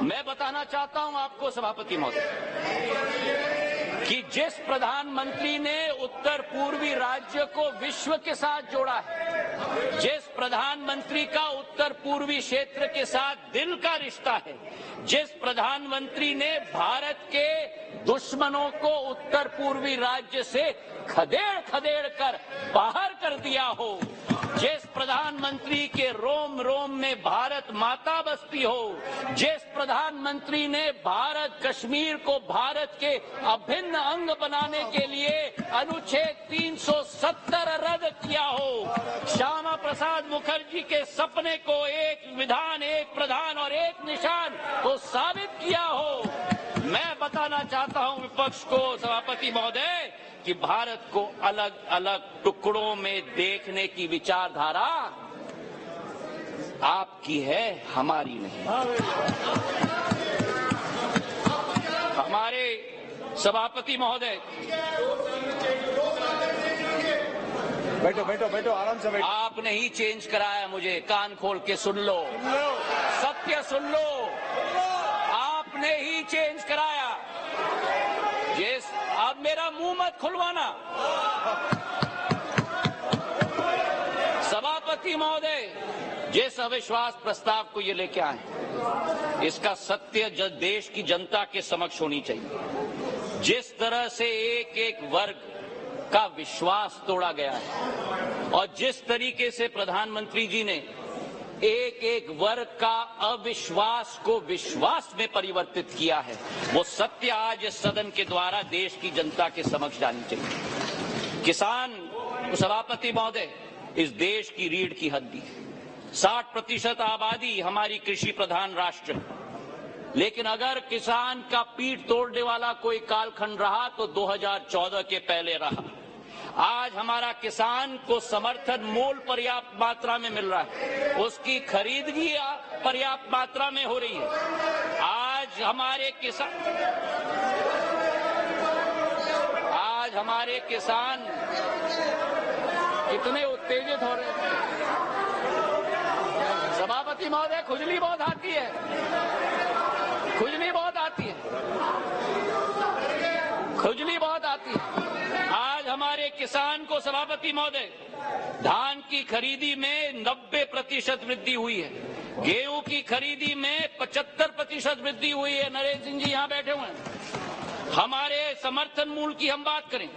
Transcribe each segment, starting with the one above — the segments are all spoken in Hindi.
मैं बताना चाहता हूं आपको सभापति महोदय कि जिस प्रधानमंत्री ने उत्तर पूर्वी राज्य को विश्व के साथ जोड़ा है, जिस प्रधानमंत्री का उत्तर पूर्वी क्षेत्र के साथ दिल का रिश्ता है, जिस प्रधानमंत्री ने भारत के दुश्मनों को उत्तर पूर्वी राज्य से खदेड़ खदेड़ कर बाहर कर दिया हो, जिस प्रधानमंत्री के रोम रोम में भारत माता बसती हो, जिस प्रधानमंत्री ने भारत कश्मीर को भारत के अभिन्न अंग बनाने के लिए अनुच्छेद 370 रद्द किया हो, श्यामा प्रसाद मुखर्जी के सपने को एक विधान, एक प्रधान और एक निशान को साबित किया हो, मैं बताना चाहता हूं विपक्ष को सभापति महोदय कि भारत को अलग अलग टुकड़ों में देखने की विचारधारा आपकी है, हमारी नहीं। हमारे सभापति महोदय, बैठो बैठो बैठो, आराम से बैठो। आपने ही चेंज कराया मुझे, कान खोल के सुन लो, सत्य सुन लो, आपने ही चेंज कराया। अब मेरा मुंह मत खुलवाना। सभापति महोदय, जिस अविश्वास प्रस्ताव को ये लेके आए, इसका सत्य देश की जनता के समक्ष होनी चाहिए। जिस तरह से एक एक वर्ग का विश्वास तोड़ा गया है और जिस तरीके से प्रधानमंत्री जी ने एक एक वर्ग का अविश्वास को विश्वास में परिवर्तित किया है, वो सत्य आज इस सदन के द्वारा देश की जनता के समक्ष जानी चाहिए। किसान, सभापति महोदय, इस देश की रीढ़ की हड्डी है। 60% आबादी हमारी कृषि प्रधान राष्ट्र है, लेकिन अगर किसान का पीठ तोड़ने वाला कोई कालखंड रहा तो 2014 के पहले रहा। आज हमारा किसान को समर्थन मूल्य पर्याप्त मात्रा में मिल रहा है, उसकी खरीदगी पर्याप्त मात्रा में हो रही है। आज हमारे किसान कितने उत्तेजित हो रहे हैं। सभापति महोदय, खुजली बहुत आती है, खुजली बहुत आती है, खुजली बहुत आती है। आज हमारे किसान को सभापति महोदय, धान की खरीदी में 90% वृद्धि हुई है, गेहूं की खरीदी में 75% वृद्धि हुई है। नरेंद्र सिंह जी यहां बैठे हुए हैं। हमारे समर्थन मूल्य की हम बात करें,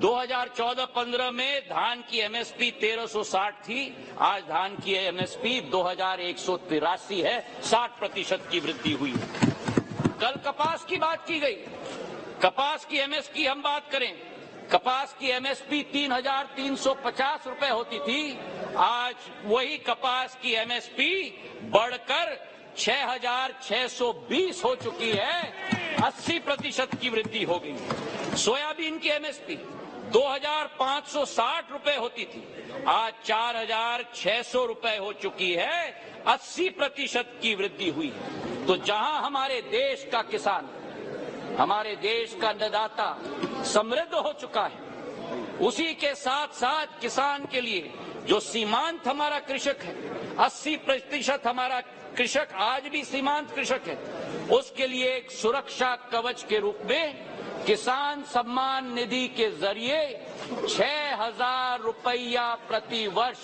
2014-15 में धान की एमएसपी 1360 थी, आज धान की एमएसपी 2183 है, 60% की वृद्धि हुई है। कल कपास की बात की गई, कपास की एमएसपी हम बात करें, कपास की एमएसपी 3350 रुपए होती थी, आज वही कपास की एमएसपी बढ़कर 6620 हो चुकी है, 80% की वृद्धि हो गई। सोयाबीन की एमएसपी 2560 रुपए होती थी, आज 4600 रुपए हो चुकी है, 80% की वृद्धि हुई है। तो जहां हमारे देश का किसान, हमारे देश का अन्नदाता समृद्ध हो चुका है, उसी के साथ साथ किसान के लिए जो सीमांत हमारा कृषक है, 80% हमारा कृषक आज भी सीमांत कृषक है, उसके लिए एक सुरक्षा कवच के रूप में किसान सम्मान निधि के जरिए 6000 रुपया प्रति वर्ष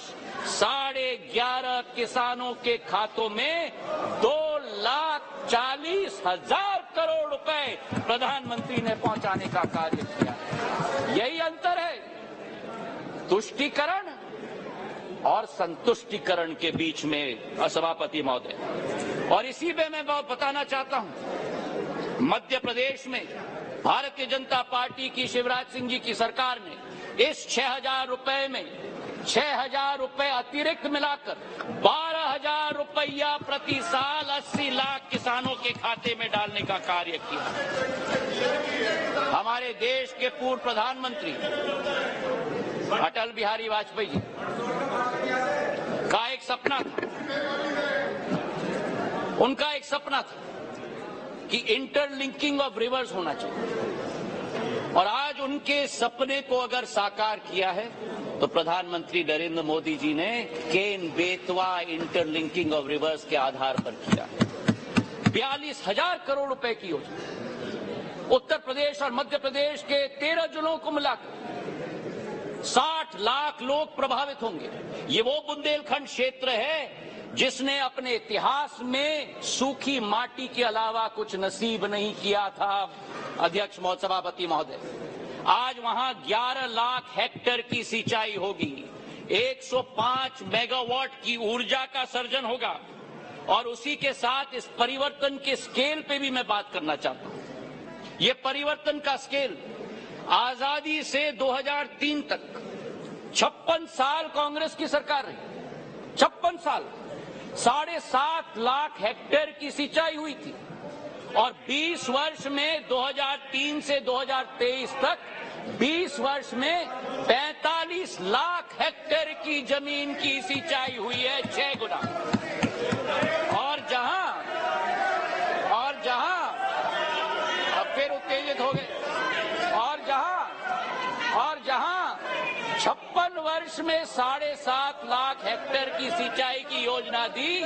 11.5 किसानों के खातों में 2,40,000 करोड़ रुपए प्रधानमंत्री ने पहुंचाने का कार्य किया। यही अंतर है तुष्टीकरण और संतुष्टीकरण के बीच में, सभापति महोदय। और इसी में मैं बताना चाहता हूं, मध्य प्रदेश में भारतीय जनता पार्टी की शिवराज सिंह जी की सरकार ने इस 6000 रुपए में 6000 रुपए अतिरिक्त मिलाकर 12,000 रुपया प्रति साल 80 लाख किसानों के खाते में डालने का कार्य किया। हमारे देश के पूर्व प्रधानमंत्री अटल बिहारी वाजपेयी जी का एक सपना था, उनका एक सपना था कि इंटरलिंकिंग ऑफ रिवर्स होना चाहिए, और आज उनके सपने को अगर साकार किया है तो प्रधानमंत्री नरेंद्र मोदी जी ने Ken Betwa interlinking of reverse के आधार पर किया है। 42,000 करोड़ रुपए की योजना। उत्तर प्रदेश और मध्य प्रदेश के 13 जिलों को मिलाकर 60 लाख लोग प्रभावित होंगे। ये वो बुंदेलखंड क्षेत्र है जिसने अपने इतिहास में सूखी माटी के अलावा कुछ नसीब नहीं किया था। अध्यक्ष सभापति महोदय, आज वहां 11 लाख हेक्टेयर की सिंचाई होगी, 105 मेगावाट की ऊर्जा का सर्जन होगा और उसी के साथ इस परिवर्तन के स्केल पे भी मैं बात करना चाहता हूं। ये परिवर्तन का स्केल आजादी से 2003 तक 56 साल कांग्रेस की सरकार रही, 56 साल 7.5 लाख हेक्टेयर की सिंचाई हुई थी और 20 वर्ष में 2003 से 2023 तक 20 वर्ष में 45 लाख हेक्टेयर की जमीन की सिंचाई हुई है, 6 गुना। और जहां अब फिर उत्तेजित हो गए, और जहां 56 वर्ष में 7.5 लाख हेक्टेयर की सिंचाई की योजना दी,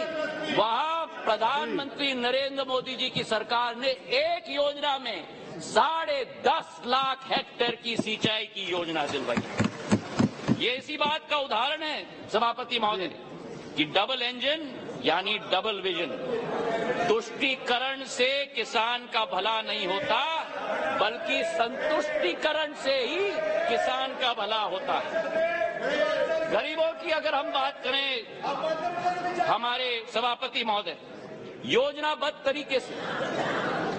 वहां प्रधानमंत्री नरेंद्र मोदी जी की सरकार ने एक योजना में 10.5 लाख हेक्टेयर की सिंचाई की योजना दिलवाई। ये इसी बात का उदाहरण है सभापति महोदय कि डबल इंजन यानी डबल विजन। तुष्टीकरण से किसान का भला नहीं होता, बल्कि संतुष्टीकरण से ही किसान का भला होता है। गरीबों की अगर हम बात करें हमारे सभापति महोदय, योजनाबद्ध तरीके से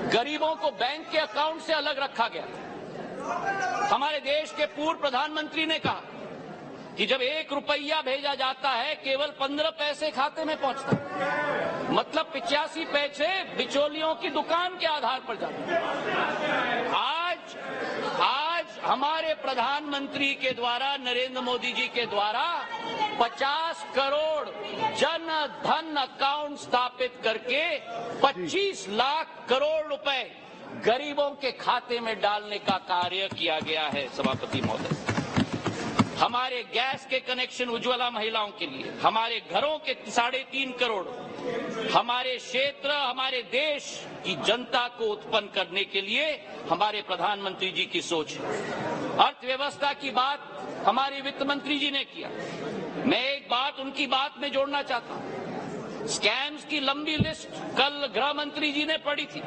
गरीबों को बैंक के अकाउंट से अलग रखा गया। हमारे देश के पूर्व प्रधानमंत्री ने कहा कि जब 1 रुपया भेजा जाता है केवल 15 पैसे खाते में पहुंचता है, मतलब 85 पैसे बिचौलियों की दुकान के आधार पर जाते हैं। आज हमारे प्रधानमंत्री के द्वारा, नरेंद्र मोदी जी के द्वारा 50 करोड़ जन धन अकाउंट स्थापित करके 25 लाख करोड़ रुपए गरीबों के खाते में डालने का कार्य किया गया है सभापति महोदय। हमारे गैस के कनेक्शन उज्ज्वला महिलाओं के लिए, हमारे घरों के 3.5 करोड़, हमारे क्षेत्र, हमारे देश की जनता को उत्पन्न करने के लिए हमारे प्रधानमंत्री जी की सोच है। अर्थव्यवस्था की बात हमारे वित्त मंत्री जी ने किया। मैं एक बात उनकी बात में जोड़ना चाहता हूं। स्कैम्स की लंबी लिस्ट कल गृह मंत्री जी ने पढ़ी थी।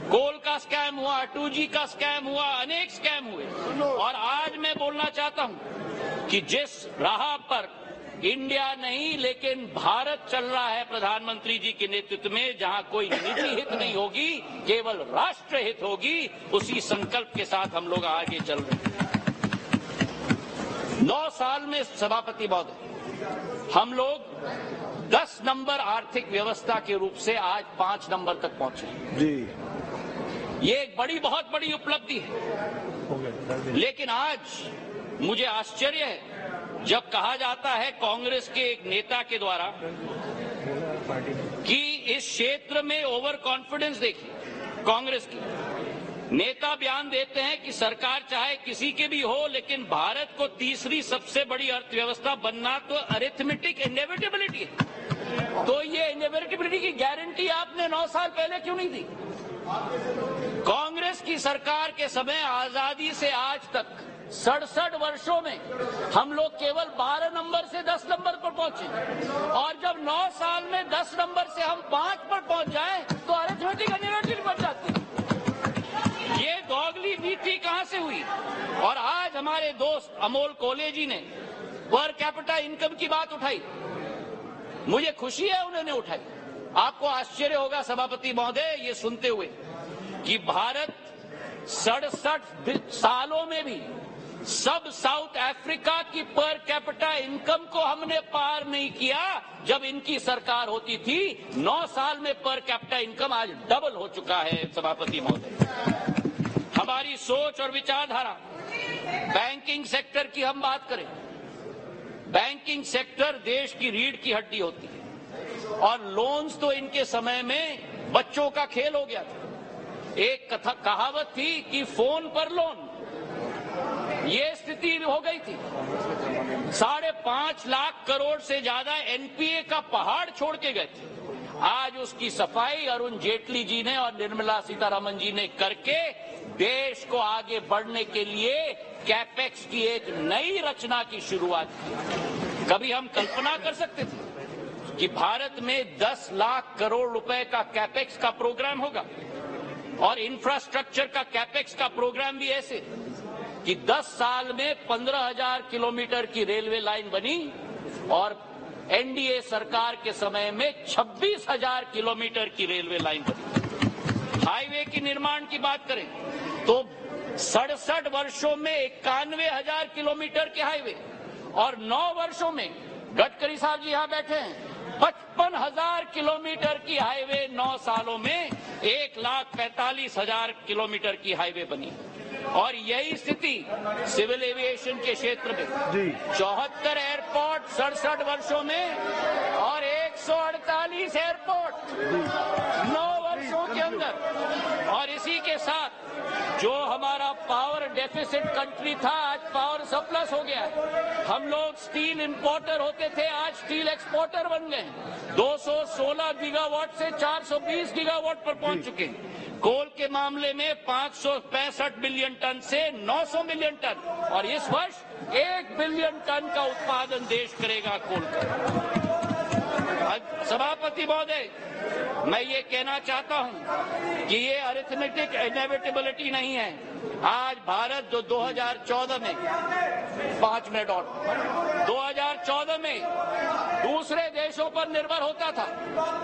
कोल का स्कैम हुआ, 2G का स्कैम हुआ, अनेक स्कैम हुए। और आज मैं बोलना चाहता हूं कि जिस राह पर इंडिया नहीं लेकिन भारत चल रहा है प्रधानमंत्री जी के नेतृत्व में, जहां कोई निजी हित नहीं होगी, केवल राष्ट्र हित होगी, उसी संकल्प के साथ हम लोग आगे चल रहे हैं। 9 साल में सभापति महोदय हम लोग 10 नंबर आर्थिक व्यवस्था के रूप से आज 5 नंबर तक पहुंचे जी। ये एक बहुत बड़ी उपलब्धि है। लेकिन आज मुझे आश्चर्य है जब कहा जाता है कांग्रेस के एक नेता के द्वारा कि इस क्षेत्र में ओवर कॉन्फिडेंस देखिए कांग्रेस की। नेता बयान देते हैं कि सरकार चाहे किसी के भी हो, लेकिन भारत को तीसरी सबसे बड़ी अर्थव्यवस्था बनना तो अरिथमेटिक इनएविटेबिलिटी है। तो ये इनएविटेबिलिटी की गारंटी आपने 9 साल पहले क्यों नहीं दी? कांग्रेस की सरकार के समय आजादी से आज तक 67 वर्षों में हम लोग केवल 12 नंबर से 10 नंबर पर पहुंचे, और जब 9 साल में 10 नंबर से हम 5 पर पहुंच जाए तो अरिथमेटिक इनएविटेबिलिटी बन जाती है। ये दोगली नीति कहां से हुई? और आज हमारे दोस्त अमोल कोले जी ने पर कैपिटा इनकम की बात उठाई। मुझे खुशी है उन्होंने उठाई। आपको आश्चर्य होगा सभापति महोदय ये सुनते हुए कि भारत 67 सालों में भी सब साउथ अफ्रीका की पर कैपिटा इनकम को हमने पार नहीं किया। जब इनकी सरकार होती थी 9 साल में पर कैपिटा इनकम आज डबल हो चुका है सभापति महोदय। हमारी सोच और विचारधारा, बैंकिंग सेक्टर की हम बात करें, बैंकिंग सेक्टर देश की रीढ़ की हड्डी होती है और लोन्स तो इनके समय में बच्चों का खेल हो गया था। एक कहावत थी कि फोन पर लोन, ये स्थिति हो गई थी। 5.5 लाख करोड़ से ज्यादा एनपीए का पहाड़ छोड़ के गए थे। आज उसकी सफाई अरुण जेटली जी ने और निर्मला सीतारमण जी ने करके देश को आगे बढ़ने के लिए कैपेक्स की एक नई रचना की शुरुआत की। कभी हम कल्पना कर सकते थे कि भारत में 10 लाख करोड़ रुपए का कैपेक्स का प्रोग्राम होगा और इंफ्रास्ट्रक्चर का कैपेक्स का प्रोग्राम भी ऐसे कि 10 साल में 15,000 किलोमीटर की रेलवे लाइन बनी और एनडीए सरकार के समय में 26,000 किलोमीटर की रेलवे लाइन बनी। हाईवे की निर्माण की बात करें तो 67 वर्षों में 91,000 किलोमीटर के हाईवे और 9 वर्षों में गडकरी साहब जी यहां बैठे हैं 55,000 किलोमीटर की हाईवे 9 सालों में 1,45,000 किलोमीटर की हाईवे बनी। और यही स्थिति सिविल एविएशन के क्षेत्र में 74 एयरपोर्ट 67 वर्षों में और 148 एयरपोर्ट 9 वर्षों के अंदर। और इसी के साथ जो हमारा पावर डेफिसिट कंट्री था आज पावर सरप्लस हो गया है। हम लोग स्टील इंपोर्टर होते थे आज स्टील एक्सपोर्टर बन गए। 216 गीगावाट से 420 गीगावाट पर पहुंच चुके हैं। कोल के मामले में 565 बिलियन टन से 900 मिलियन टन और इस वर्ष 1 बिलियन टन का उत्पादन देश करेगा कोल का। सभापति महोदय, मैं ये कहना चाहता हूं कि ये अरिथमेटिक इनएविटेबिलिटी नहीं है। आज भारत जो 2014 में 5 मिनट और 2014 में दूसरे देशों पर निर्भर होता था,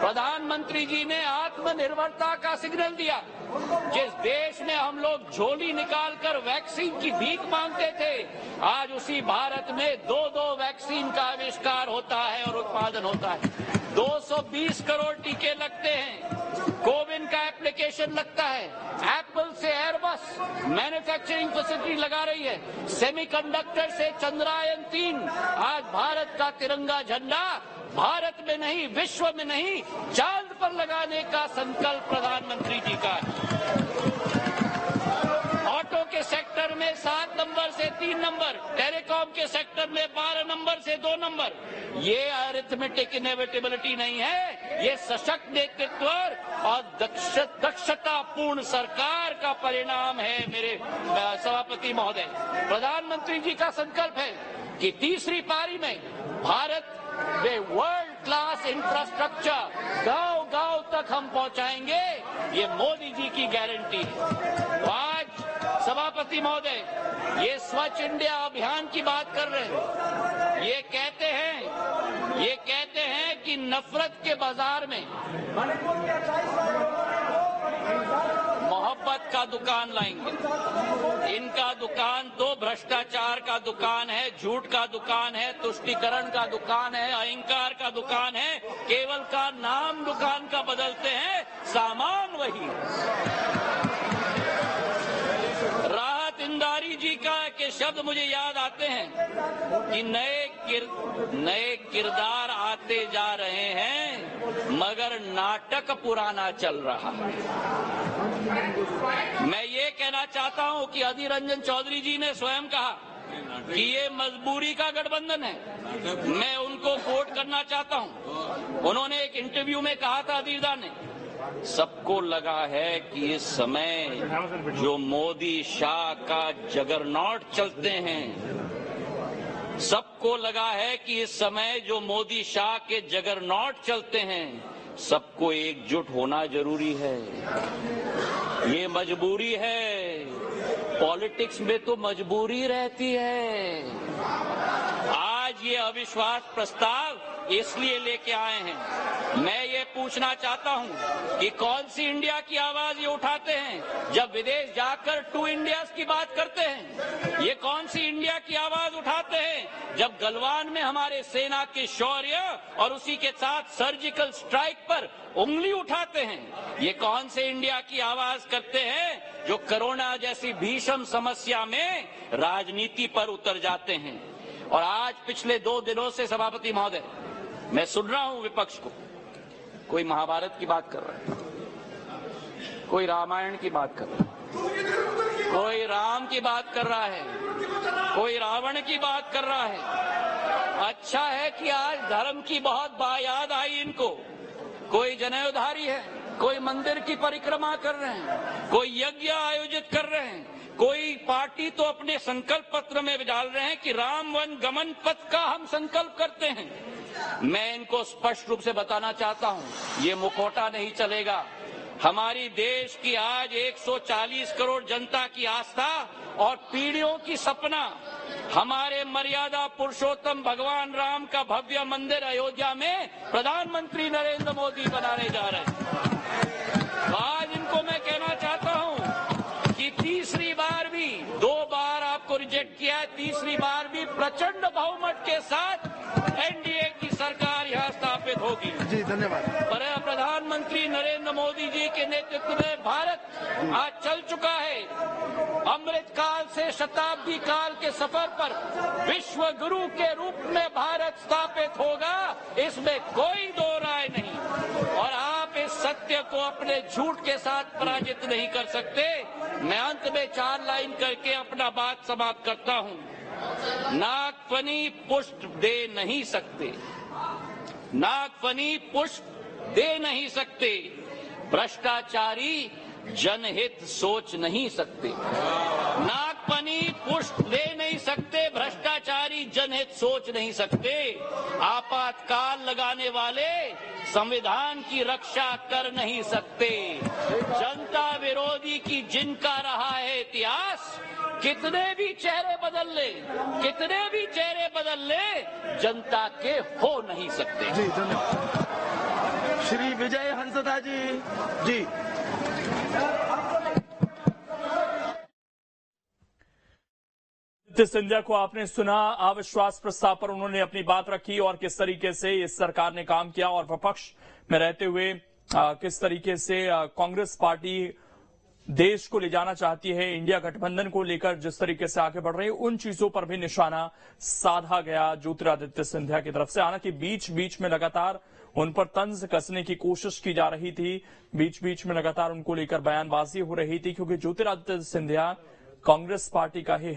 प्रधानमंत्री जी ने आत्मनिर्भरता का सिग्नल दिया। जिस देश में हम लोग झोली निकालकर वैक्सीन की भीख मांगते थे, आज उसी भारत में 2 वैक्सीन का आविष्कार होता है और उत्पादन होता है। 220 करोड़ टीके लगते हैं, कोविन का एप्लीकेशन लगता है, एप्पल से एयरबस मैन्युफैक्चरिंग फैसिलिटी लगा रही है, सेमीकंडक्टर से चंद्रयान 3। आज भारत का तिरंगा झंडा भारत में नहीं विश्व में नहीं चांद पर लगाने का संकल्प प्रधानमंत्री जी का है। ऑटो के सेक्टर में 7 नंबर से 3 नंबर, टेलीकॉम के सेक्टर में 12 नंबर से 2 नंबर। ये अरिथमेटिक इनएविटेबिलिटी नहीं है, ये सशक्त नेतृत्व और दक्षतापूर्ण सरकार का परिणाम है। मेरे सभापति महोदय, प्रधानमंत्री जी का संकल्प है कि तीसरी पारी में भारत वे वर्ल्ड क्लास इंफ्रास्ट्रक्चर गांव-गांव तक हम पहुंचाएंगे, ये मोदी जी की गारंटी है। तो आज सभापति महोदय, ये स्वच्छ इंडिया अभियान की बात कर रहे हैं। ये कहते हैं कि नफरत के बाजार में मोहब्बत का दुकान लाएंगे। इनका दुकान तो भ्रष्टाचार का दुकान है, झूठ का दुकान है, तुष्टीकरण का दुकान है, अहंकार का दुकान है। केवल का नाम दुकान का बदलते हैं, सामान वही है। राहत इंदारी जी का के शब्द मुझे याद आते हैं कि नए किरदार आते जा रहे हैं मगर नाटक पुराना चल रहा है। मैं ये कहना चाहता हूं कि अधीर रंजन चौधरी जी ने स्वयं कहा कि ये मजबूरी का गठबंधन है। मैं उनको कोट करना चाहता हूं। उन्होंने एक इंटरव्यू में कहा था, अधीरदा ने, सबको लगा है कि इस समय जो मोदी शाह का जगरनॉट चलते हैं, सबको लगा है कि इस समय जो मोदी शाह के जगरनॉट चलते हैं, सबको एकजुट होना जरूरी है। ये मजबूरी है, पॉलिटिक्स में तो मजबूरी रहती है। आज ये अविश्वास प्रस्ताव इसलिए लेके आए हैं। मैं ये पूछना चाहता हूं कि कौन सी इंडिया की आवाज ये उठाते हैं जब विदेश जाकर 2 इंडियाज की बात करते हैं? ये कौन सी इंडिया की आवाज उठाते हैं जब गलवान में हमारे सेना के शौर्य और उसी के साथ सर्जिकल स्ट्राइक पर उंगली उठाते हैं? ये कौन से इंडिया की आवाज करते हैं जो कोरोना जैसी भीषण समस्या में राजनीति पर उतर जाते हैं? और आज पिछले 2 दिनों से सभापति महोदय, मैं सुन रहा हूं विपक्ष को, कोई महाभारत की बात कर रहा है, कोई रामायण की बात कर रहा है, कोई राम की बात कर रहा है, कोई रावण की बात कर रहा है। अच्छा है कि आज धर्म की बहुत याद आई इनको। कोई जनेऊधारी है, कोई मंदिर की परिक्रमा कर रहे हैं, कोई यज्ञ आयोजित कर रहे हैं, कोई पार्टी तो अपने संकल्प पत्र में डाल रहे हैं कि राम वन गमन पथ का हम संकल्प करते हैं। मैं इनको स्पष्ट रूप से बताना चाहता हूं, ये मुखौटा नहीं चलेगा। हमारी देश की आज 140 करोड़ जनता की आस्था और पीढ़ियों की सपना हमारे मर्यादा पुरुषोत्तम भगवान राम का भव्य मंदिर अयोध्या में प्रधानमंत्री नरेंद्र मोदी बनाने जा रहे हैं। आज इनको मैं कहना चाहता हूं कि तीसरी बार भी, 2 बार आपको रिजेक्ट किया है, तीसरी बार भी प्रचंड बहुमत के साथ एनडीए की सरकार यहां स्थापित होगी। जी धन्यवाद। पर प्रधानमंत्री नरेंद्र मोदी जी के नेतृत्व में भारत आज चल चुका है अमृत काल से शताब्दी काल के सफर पर। विश्व गुरु के रूप में भारत स्थापित होगा, इसमें कोई दो राय नहीं। और आप इस सत्य को अपने झूठ के साथ पराजित नहीं कर सकते। मैं अंत में 4 लाइन करके अपना बात समाप्त करता हूं। नागफनी पुष्प दे नहीं सकते, नागफनी पुष्प दे नहीं सकते, भ्रष्टाचारी जनहित सोच नहीं सकते। नागफनी पुष्प दे नहीं सकते, भ्रष्टाचारी जनहित सोच नहीं सकते। आपातकाल लगाने वाले संविधान की रक्षा कर नहीं सकते। जनता विरोधी की जिनका रहा है इतिहास, कितने भी चेहरे बदल ले, कितने भी चेहरे बदल ले, जनता के हो नहीं सकते। जी धन्यवाद। श्री विजय हंसदा जी। सिंधिया को आपने सुना, अविश्वास प्रस्ताव पर उन्होंने अपनी बात रखी और किस तरीके से इस सरकार ने काम किया और विपक्ष में रहते हुए किस तरीके से कांग्रेस पार्टी देश को ले जाना चाहती है, इंडिया गठबंधन को लेकर जिस तरीके से आगे बढ़ रही है, उन चीजों पर भी निशाना साधा गया ज्योतिरादित्य सिंधिया की तरफ से। हालांकि बीच बीच में लगातार उन पर तंज कसने की कोशिश की जा रही थी, बीच बीच में लगातार उनको लेकर बयानबाजी हो रही थी, क्योंकि ज्योतिरादित्य सिंधिया कांग्रेस पार्टी का ही